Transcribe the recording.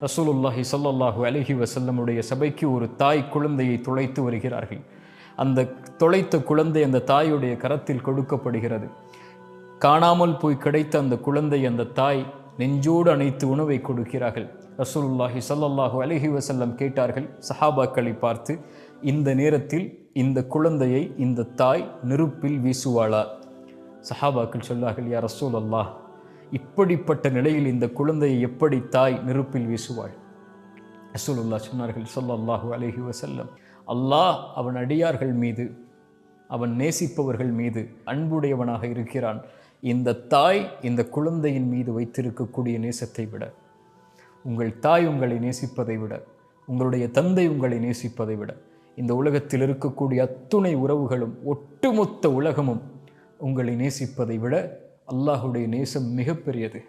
ரசூலுல்லாஹி ஸல்லல்லாஹு அலைஹி வஸல்லமுடைய சபைக்கு ஒரு தாய் குழந்தையை தொலைத்து வருகிறார்கள். அந்த தொலைத்த குழந்தை அந்த தாயுடைய கரத்தில் கொடுக்கப்படுகிறது. காணாமல் போய் கிடைத்த அந்த குழந்தை அந்த தாய் நெஞ்சோடு அணைத்து உணவை கொடுக்கிறார்கள். ரசூலுல்லாஹி ஸல்லல்லாஹு அலைஹி வஸல்லம் கேட்டார்கள் சஹாபாக்களை பார்த்து, இந்த நேரத்தில் இந்த குழந்தையை இந்த தாய் நெருப்பில் வீசுவாளா? சஹாபாக்கள் சொன்னார்கள், யா ரசூலல்லாஹ், இப்படிப்பட்ட நிலையில் இந்த குழந்தையை எப்படி தாய் நெருப்பில் வீசுவாள்? ரசூலுல்லாஹ் சொன்னார்கள் ஸல்லல்லாஹு அலைஹி வஸல்லம், அல்லாஹ் அவன் அடியார்கள் மீது, அவன் நேசிப்பவர்கள் மீது அன்புடையவனாக இருக்கிறான். இந்த தாய் இந்த குழந்தையின் மீது வைத்திருக்கக்கூடிய நேசத்தை விட, உங்கள் தாய் உங்களை நேசிப்பதை விட, உங்களுடைய தந்தை உங்களை நேசிப்பதை விட, இந்த உலகத்தில் இருக்கக்கூடிய அத்துணை உறவுகளும் ஒட்டுமொத்த உலகமும் உங்களை நேசிப்பதை விட அல்லாஹுடைய நேசம் மிகப்பெரியது.